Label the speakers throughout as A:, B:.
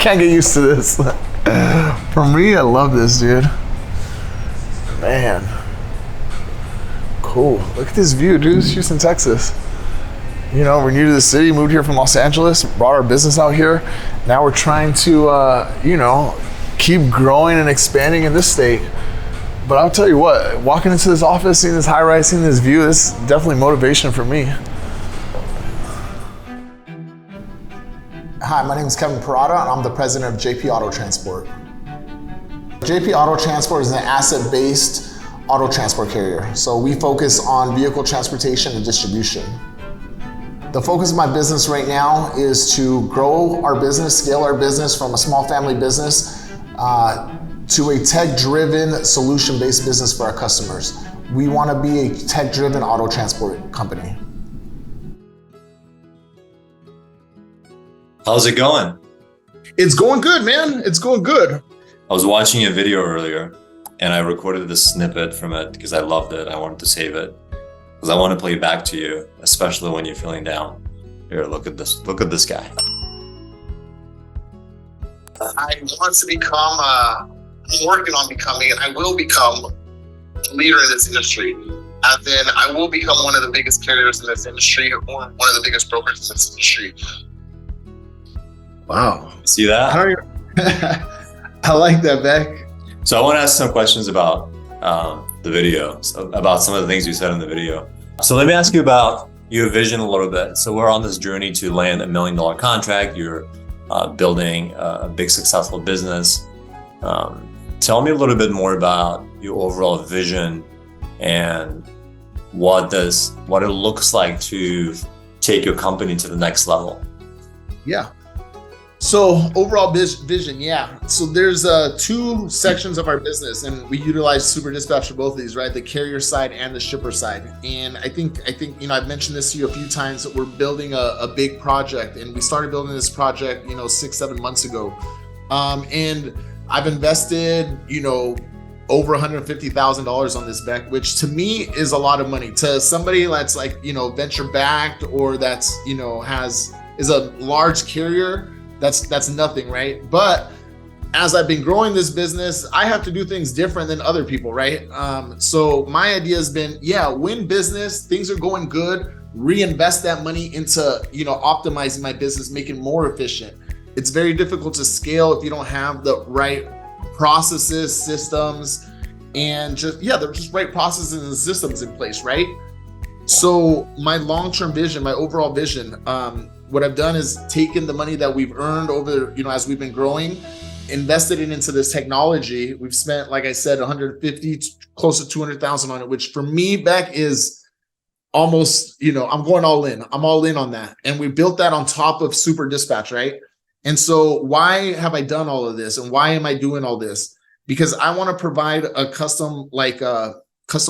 A: can't get used to this. For me, I love this, dude. Man. Cool. Look at this view, dude. It's Houston, Texas. You know, we're new to the city, moved here from Los Angeles, brought our business out here. Now we're trying to, you know, keep growing and expanding in this state. But I'll tell you what, walking into this office, seeing this high rise, seeing this view, this is definitely motivation for me. Hi, my name is Kevin Parada, and I'm the president of JP Auto Transport. JP Auto Transport is an asset-based auto transport carrier. So we focus on vehicle transportation and distribution. The focus of my business right now is to grow our business, scale our business from a small family business to a tech-driven, solution-based business for our customers. We want to be a tech-driven auto transport company.
B: How's it going?
A: It's going good, man. It's going good.
B: I was watching a video earlier and I recorded this snippet from it because I loved it. I wanted to save it because I want to play it back to you, especially when you're feeling down. Here, look at this. Look at this guy.
C: I want to become, I'm working on becoming, and I will become a leader in this industry. And then I will become one of the biggest carriers in this industry, or one of the biggest brokers in this industry.
A: Wow.
B: See that?
A: I like that, Beck.
B: So I want to ask some questions about the video, about some of the things you said in the video. So let me ask you about your vision a little bit. So we're on this journey to land $1 million contract. You're building a big successful business. Tell me a little bit more about your overall vision and what it looks like to take your company to the next level.
A: Yeah. So overall vision, yeah. So there's two sections of our business, and we utilize Super Dispatch for both of these, right? The carrier side and the shipper side. And I think you know, I've mentioned this to you a few times that we're building a big project, and we started building this project, you know, 6-7 months ago. And I've invested, you know, over $150,000 on this, Beck, which to me is a lot of money. To somebody that's like, you know, venture backed or that's, you know, is a large carrier, that's nothing, right? But as I've been growing this business, I have to do things different than other people, right? So my idea has been, yeah, win business, things are going good, reinvest that money into, you know, optimizing my business, making more efficient. It's very difficult to scale if you don't have the right processes, systems, and they're just right processes and systems in place, right? So my long-term vision, my overall vision, what I've done is taken the money that we've earned over, you know, as we've been growing, invested it into this technology. We've spent, like I said, 150, close to 200,000 on it, which for me, Beck, is almost, you know, I'm going all in. I'm all in on that. And we built that on top of Super Dispatch, right? And so why have I done all of this? And why am I doing all this? Because I want to provide a custom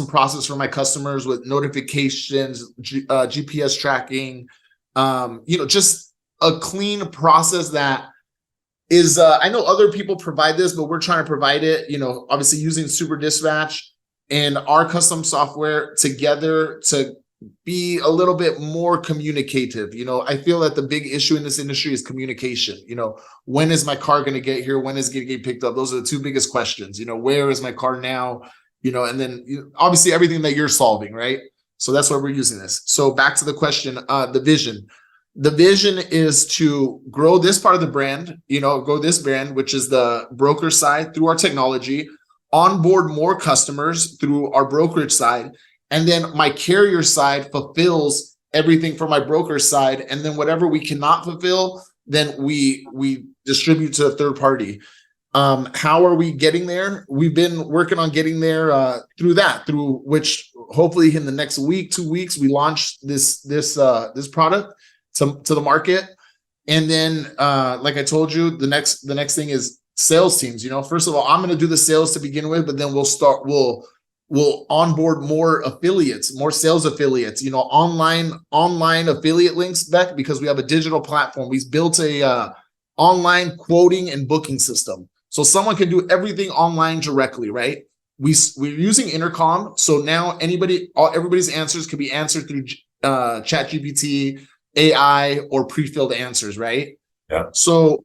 A: process for my customers with notifications, GPS tracking, you know, just a clean process that is, I know other people provide this, but we're trying to provide it, you know, obviously using Super Dispatch and our custom software together to be a little bit more communicative. You know, I feel that the big issue in this industry is communication. You know, when is my car going to get here? When is it going to get picked up? Those are the two biggest questions. You know, where is my car now? You know, and then obviously everything that you're solving, right? So that's why we're using this. So back to the question, the vision. The vision is to grow this part of the brand, you know, grow this brand, which is the broker side through our technology, onboard more customers through our brokerage side. And then my carrier side fulfills everything from my broker side. And then whatever we cannot fulfill, then we distribute to a third party. How are we getting there? We've been working on getting there through which hopefully in the next week, 2 weeks, we launch this product to the market. And then, like I told you, the next thing is sales teams. You know, first of all, I'm going to do the sales to begin with, but then we'll onboard more affiliates, more sales affiliates, you know, online affiliate links, Beck, because we have a digital platform. We've built a online quoting and booking system. So someone can do everything online directly, right? We're using Intercom. So now everybody's answers can be answered through ChatGPT, AI, or pre-filled answers, right?
B: Yeah.
A: So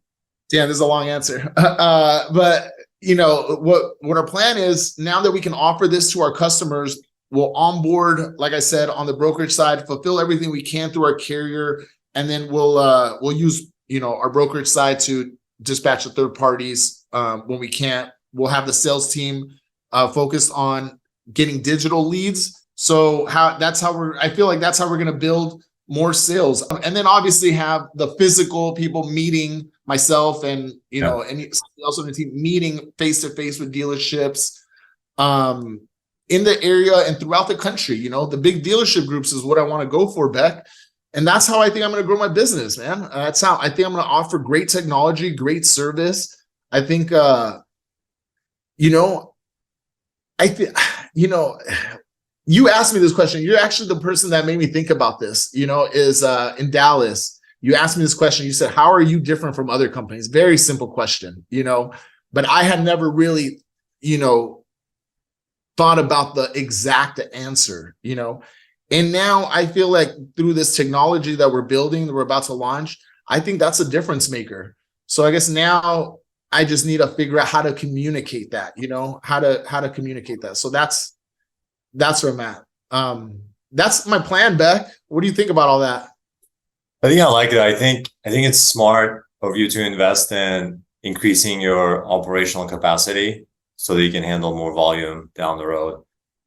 A: Damn, this is a long answer. But what our plan is now that we can offer this to our customers, we'll onboard, like I said, on the brokerage side, fulfill everything we can through our carrier, and then we'll use our brokerage side to dispatch the third parties when we can't. We'll have the sales team focused on getting digital leads. So I feel like that's how we're going to build more sales, and then obviously have the physical people meeting myself and and also the team meeting face to face with dealerships in the area and throughout the country. The big dealership groups is what I want to go for, Beck. And that's how I think I'm going to grow my business, man. That's how I think I'm going to offer great technology, great service. I think, you asked me this question. You're actually the person that made me think about this, is in Dallas. You asked me this question. You said, how are you different from other companies? Very simple question, but I had never really, thought about the exact answer, and now I feel like through this technology that we're building, that we're about to launch, I think that's a difference maker. So I guess now I just need to figure out how to communicate that, how to communicate that. So that's where I'm at. That's my plan, Beck. What do you think about all that?
B: I think I like it. I think it's smart of you to invest in increasing your operational capacity so that you can handle more volume down the road.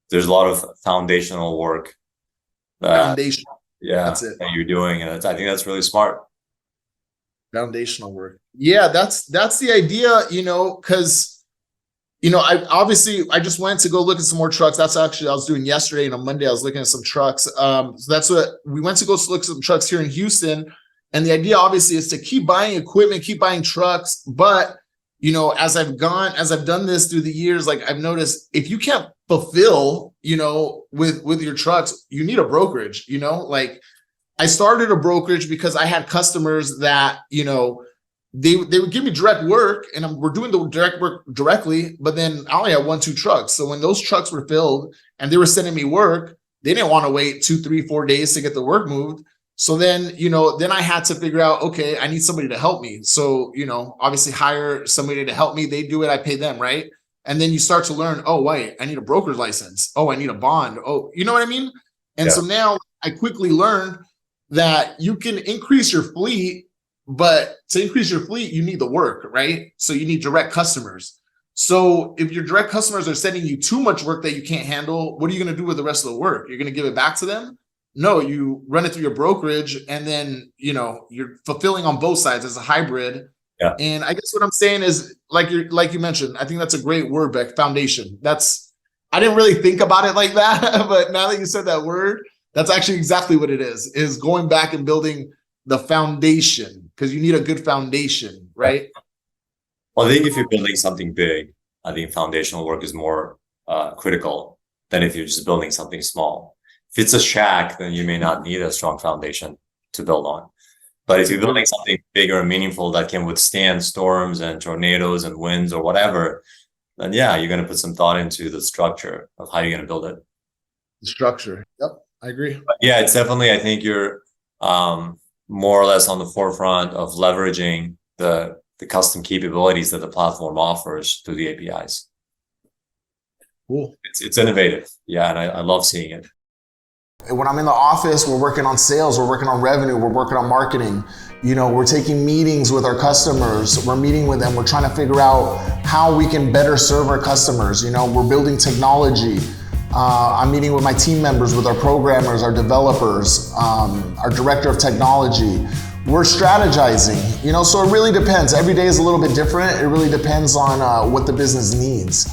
B: There's a lot of foundational work that you're doing, and I think that's really smart.
A: Foundational work. Yeah, that's the idea, because I just went to go look at some more trucks. That's actually I was doing yesterday, and on Monday I was looking at some trucks. So that's what we went to go look at some trucks here in Houston. And the idea obviously is to keep buying equipment, keep buying trucks. But, as I've done this through the years, like I've noticed if you can't fulfill, with your trucks, you need a brokerage, like I started a brokerage because I had customers that, they would give me direct work, and we're doing the direct work directly, but then I only had 1-2 trucks. So when those trucks were filled and they were sending me work, they didn't want to wait 2, 3, 4 days to get the work moved. So then, then I had to figure out, okay, I need somebody to help me. So, obviously hire somebody to help me. They do it, I pay them, right? And then you start to learn, oh, wait, I need a broker's license. Oh, I need a bond. Oh, you know what I mean? And so now I quickly learned that you can increase your fleet, but to increase your fleet, you need the work, right? So you need direct customers. So if your direct customers are sending you too much work that you can't handle, what are you going to do with the rest of the work? You're going to give it back to them? No, you run it through your brokerage, and then, you're fulfilling on both sides as a hybrid.
B: Yeah.
A: And I guess what I'm saying is, like you mentioned, I think that's a great word, Beck, foundation. I didn't really think about it like that, but now that you said that word, that's actually exactly what it is going back and building the foundation, because you need a good foundation, right?
B: Well, I think if you're building something big, I think foundational work is more critical than if you're just building something small. If it's a shack, then you may not need a strong foundation to build on. But if you're building something bigger and meaningful that can withstand storms and tornadoes and winds or whatever, then you're going to put some thought into the structure of how you're going to build it.
A: The structure. Yep, I agree.
B: But it's definitely, I think you're more or less on the forefront of leveraging the custom capabilities that the platform offers through the APIs.
A: Cool.
B: It's innovative. Yeah, and I love seeing it.
A: When I'm in the office, we're working on sales, we're working on revenue, we're working on marketing. We're taking meetings with our customers. We're meeting with them. We're trying to figure out how we can better serve our customers. We're building technology. I'm meeting with my team members, with our programmers, our developers, our director of technology. We're strategizing, so it really depends. Every day is a little bit different. It really depends on what the business needs.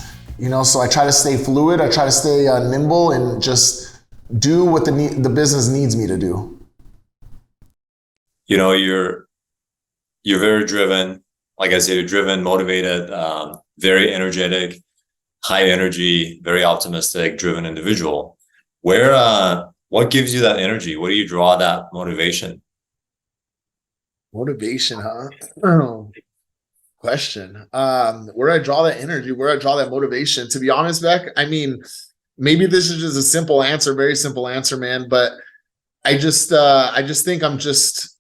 A: So I try to stay fluid. I try to stay nimble and just do what the business needs me to do.
B: You're very driven. Like I said, you're driven, motivated, very energetic, high energy, very optimistic, driven individual. What gives you that energy? Where do you draw that motivation?
A: Motivation, huh? Oh, question. Where I draw that energy, where I draw that motivation. To be honest, Beck, I mean, maybe this is just a simple answer, very simple answer, man. But I just think I'm just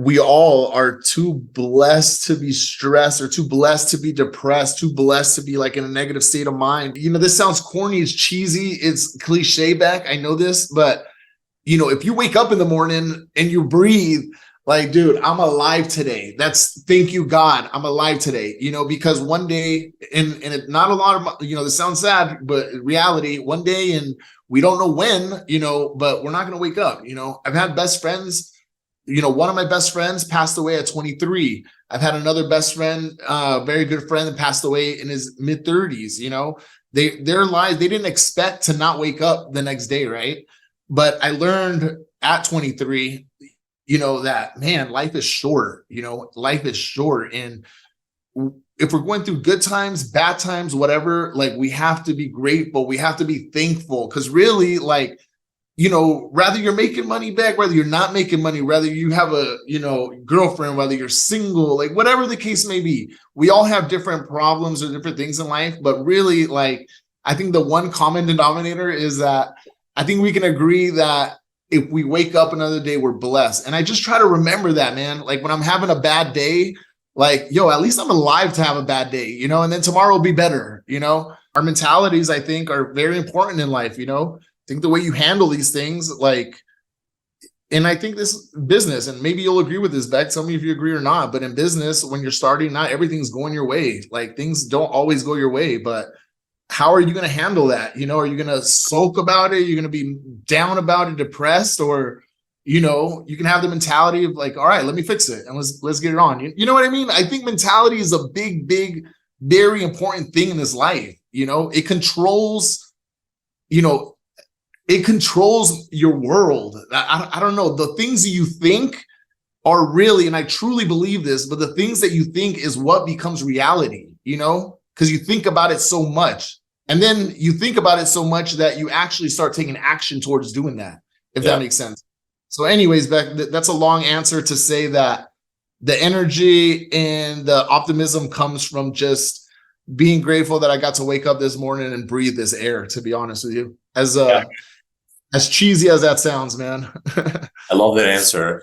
A: we all are too blessed to be stressed, or too blessed to be depressed, too blessed to be like in a negative state of mind. This sounds corny, it's cheesy, it's cliche back. I know this, but if you wake up in the morning and you breathe, like, dude, I'm alive today. Thank you, God, I'm alive today, because one day, and it, not a lot of, this sounds sad, but reality, one day, and we don't know when, but we're not going to wake up. I've had best friends, one of my best friends passed away at 23. I've had another best friend, very good friend, that passed away in his mid 30s. Their lives, they didn't expect to not wake up the next day. Right. But I learned at 23, that, man, life is short, life is short. And if we're going through good times, bad times, whatever, like, we have to be grateful. We have to be thankful, because really, like, whether you're making money back, whether you're not making money, whether you have a, girlfriend, whether you're single, like, whatever the case may be, we all have different problems or different things in life. But really, like, I think the one common denominator is that I think we can agree that if we wake up another day, we're blessed. And I just try to remember that, man. Like, when I'm having a bad day, like, at least I'm alive to have a bad day, and then tomorrow will be better. Our mentalities, I think, are very important in life. I think the way you handle these things, like, and I think this business, and maybe you'll agree with this, Beck, some of you agree or not, but in business, when you're starting, not everything's going your way. Like, things don't always go your way, but how are you going to handle that? Are you going to sulk about it? You're going to be down about it, depressed, or, you can have the mentality of like, all right, let me fix it and let's get it on. You know what I mean? I think mentality is a big, very important thing in this life. It controls, it controls your world. I don't know. The things that you think are really, and I truly believe this, but the things that you think is what becomes reality, because you think about it so much. And then you think about it so much that you actually start taking action towards doing that, if that makes sense. So anyways, Beck, that's a long answer to say that the energy and the optimism comes from just being grateful that I got to wake up this morning and breathe this air, to be honest with you. As cheesy as that sounds, man.
B: I love that answer.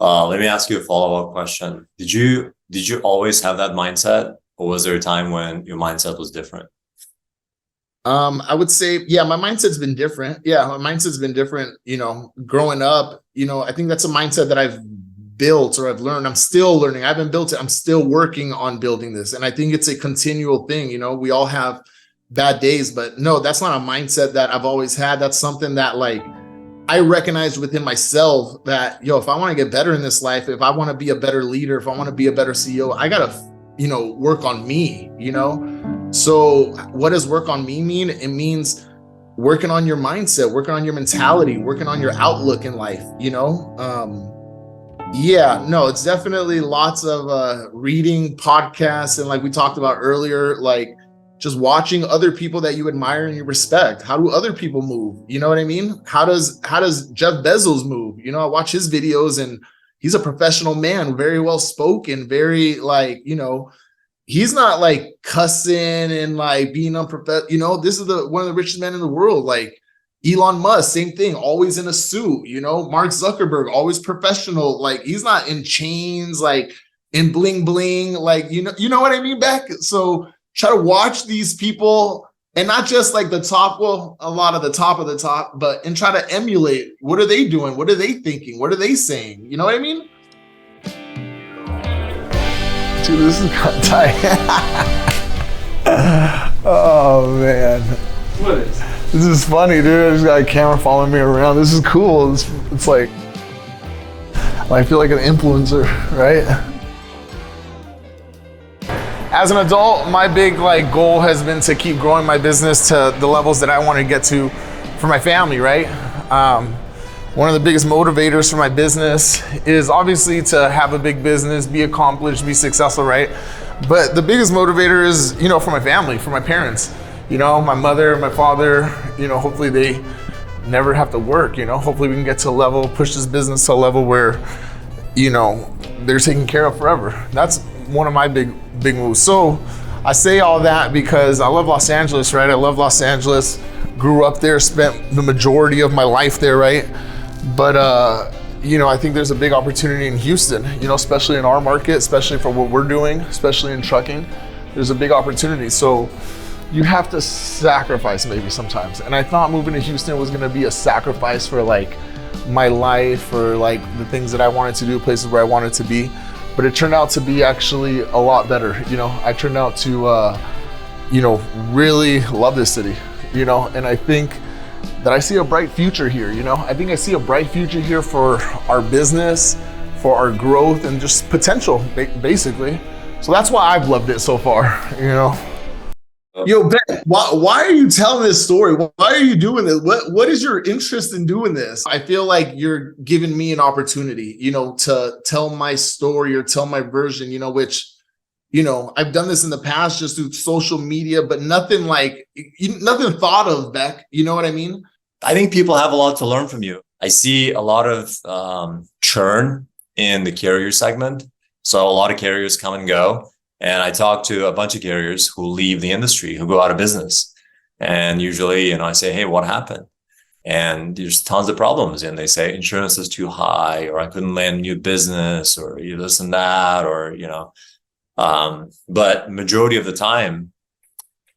B: Let me ask you a follow-up question. Did you always have that mindset, or was there a time when your mindset was different?
A: I would say, my mindset's been different. Growing up, I think that's a mindset that I've built or I've learned. I'm still learning. I haven't built it. I'm still working on building this. And I think it's a continual thing. We all have bad days, but no, that's not a mindset that I've always had. That's something that, like, I recognized within myself that, if I want to get better in this life, if I want to be a better leader, if I want to be a better CEO, I got to, work on me, So what does work on me mean? It means working on your mindset, working on your mentality, working on your outlook in life, it's definitely lots of reading podcasts. And like we talked about earlier, like just watching other people that you admire and you respect. How do other people move? You know what I mean? How does Jeff Bezos move? I watch his videos, and he's a professional man, very well spoken, very like, he's not like cussing and like being unprofessional. This is one of the richest men in the world. Like Elon Musk, same thing, always in a suit. Mark Zuckerberg, always professional. Like, he's not in chains, like in bling bling. Like, you know what I mean, Beck? So try to watch these people, and not just like the top, a lot of the top of the top, and try to emulate. What are they doing? What are they thinking? What are they saying? You know what I mean?
D: Dude, this is kind of tight. Oh, man.
E: What is?
D: This is funny, dude. I just got a camera following me around. This is cool. It's like, I feel like an influencer, right? As an adult, my big goal has been to keep growing my business to the levels that I want to get to for my family, right? One of the biggest motivators for my business is obviously to have a big business, be accomplished, be successful, right? But the biggest motivator is, for my family, for my parents, my mother, my father, hopefully they never have to work, hopefully we can get to a level, push this business to a level where, they're taken care of forever. That's one of my big moves. So I say all that because I love Los Angeles, right? I love Los Angeles, grew up there, spent the majority of my life there, right? But I think there's a big opportunity in Houston, especially in our market, especially for what we're doing, especially in trucking. There's a big opportunity. So you have to sacrifice maybe sometimes. And I thought moving to Houston was gonna be a sacrifice for like my life or like the things that I wanted to do, places where I wanted to be. But it turned out to be actually a lot better. I turned out to, really love this city, and I think that I see a bright future here, I think I see a bright future here for our business, for our growth, and just potential, basically. So that's why I've loved it so far,
A: Yo, Ben, why are you telling this story? Why are you doing this? What is your interest in doing this? I feel like you're giving me an opportunity, to tell my story or tell my version, which, I've done this in the past just through social media, but nothing nothing thought of, Beck. You know what I mean?
B: I think people have a lot to learn from you. I see a lot of churn in the carrier segment. So a lot of carriers come and go. And I talk to a bunch of carriers who leave the industry, who go out of business. And usually, I say, hey, what happened? And there's tons of problems. And they say insurance is too high, or I couldn't land new business, or this and that, or, but majority of the time,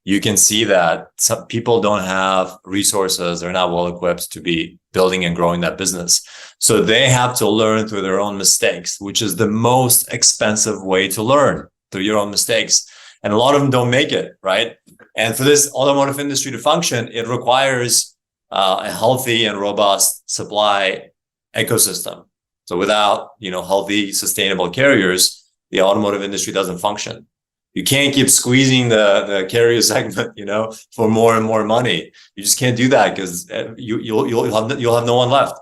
B: you can see that some people don't have resources. They're not well equipped to be building and growing that business. So they have to learn through their own mistakes, which is the most expensive way to learn, through your own mistakes. And a lot of them don't make it, right? And for this automotive industry to function, it requires a healthy and robust supply ecosystem. So without, healthy, sustainable carriers, the automotive industry doesn't function. You can't keep squeezing the carrier segment, for more and more money. You just can't do that because you'll have no one left.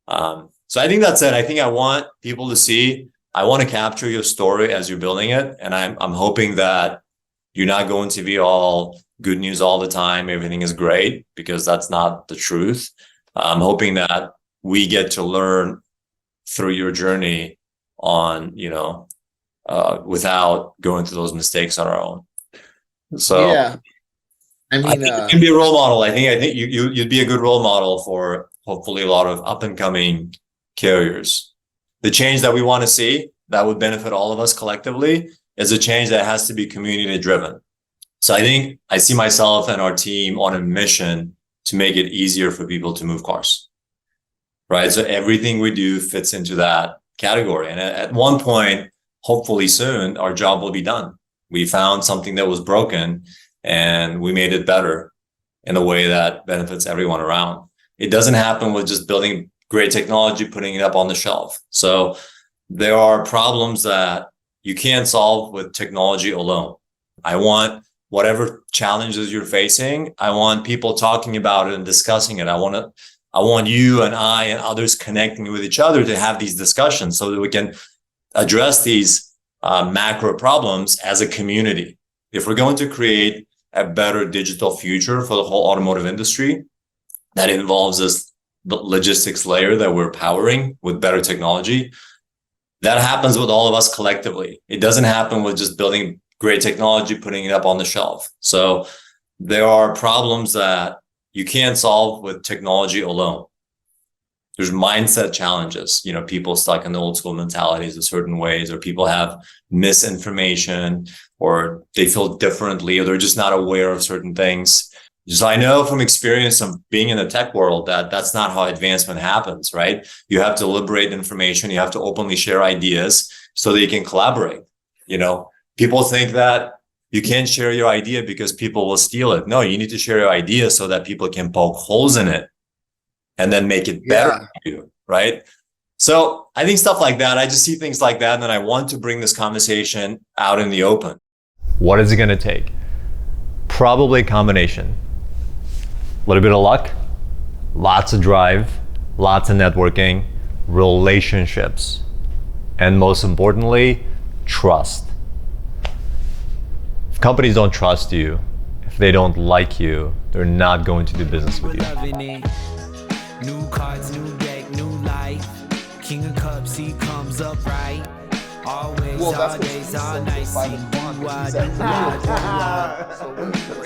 B: So I think that's it. I think I want people to see. I want to capture your story as you're building it. And I'm hoping that you're not going to be all good news all the time. Everything is great, because that's not the truth. I'm hoping that we get to learn through your journey on, without going through those mistakes on our own. So
A: yeah, I
B: think you can be a role model. I think you'd be a good role model for hopefully a lot of up and coming carriers. The change that we want to see that would benefit all of us collectively is a change that has to be community driven. So I think I see myself and our team on a mission to make it easier for people to move cars, right? So everything we do fits into that category. And at one point, hopefully soon, our job will be done. We found something that was broken and we made it better in a way that benefits everyone around. It doesn't happen with just building great technology, putting it up on the shelf. So there are problems that you can't solve with technology alone. I want whatever challenges you're facing, I want people talking about it and discussing it. I want you and I and others connecting with each other to have these discussions so that we can address these macro problems as a community. If we're going to create a better digital future for the whole automotive industry, that involves this the logistics layer that we're powering with better technology. That happens with all of us collectively. It doesn't happen with just building great technology, putting it up on the shelf. So there are problems that you can't solve with technology alone. There's mindset challenges, people stuck in the old school mentalities in certain ways, or people have misinformation, or they feel differently, or they're just not aware of certain things. So I know from experience of being in the tech world that that's not how advancement happens, right? You have to liberate information. You have to openly share ideas so that you can collaborate. People think that you can't share your idea because people will steal it. No, you need to share your idea so that people can poke holes in it and then make it better for you, right? So I think stuff like that, I just see things like that, and then I want to bring this conversation out in the open.
E: What is it going to take? Probably a combination. A little bit of luck, lots of drive, lots of networking, relationships, and most importantly, trust. If companies don't trust you, if they don't like you, they're not going to do business with you.
F: New cards, new deck, new life. King of Cups, he comes up right. Always, all days, all nights.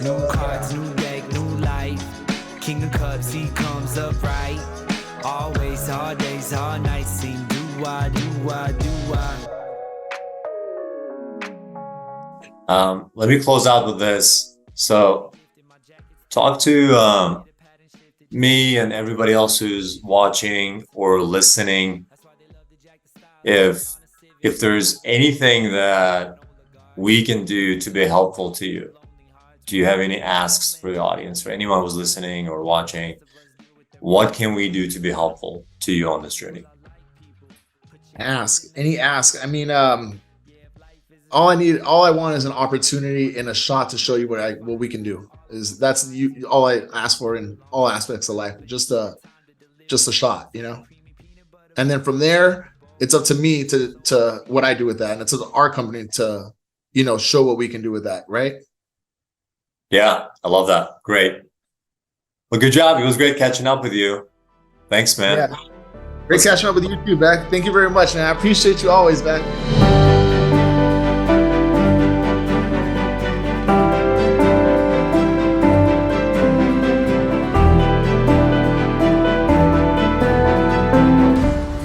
F: New cards, new deck, new life. King of Cups, he comes up right. Always, all days, all nights, sing do I, do I, do I.
B: Let me close out with this. So talk to me and everybody else who's watching or listening. If there's anything that we can do to be helpful to you, do you have any asks for the audience, for anyone who's listening or watching? What can we do to be helpful to you on this journey?
A: Ask. I mean, all I want is an opportunity and a shot to show you what we can do. That's all I ask for in all aspects of life. Just a shot, you know. And then from there, it's up to me to what I do with that, and it's up to our company to, you know, show what we can do with that, right?
B: Yeah, I love that. Great. Well, good job. It was great catching up with you. Thanks, man.
A: Yeah. Great catching up with you too, Beck. Thank you very much, man. I appreciate you always, Beck.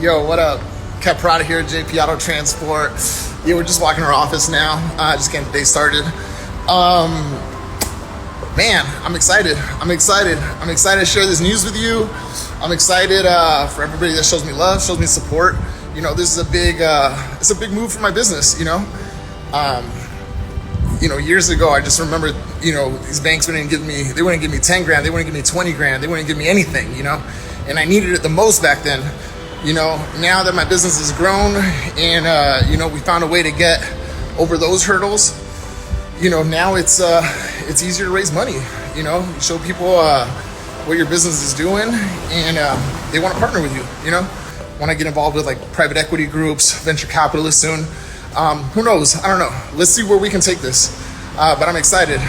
A: Yo, what up? Kevin Parada here at JP Auto Transport. Yeah, we're just walking our office now. Just getting the day started. Man, I'm excited. I'm excited to share this news with you. I'm excited for everybody that shows me love, shows me support. You know, this is it's a big move for my business, you know. Years ago, I just remember, you know, these banks wouldn't give me 10 grand, they wouldn't give me 20 grand, they wouldn't give me anything, you know, and I needed it the most back then. You know, now that my business has grown and, you know, we found a way to get over those hurdles, you know, now it's easier to raise money, you know, show people what your business is doing, and they want to partner with you, you know, want to get involved with like private equity groups, venture capitalists soon. Who knows? I don't know. Let's see where we can take this. But I'm excited.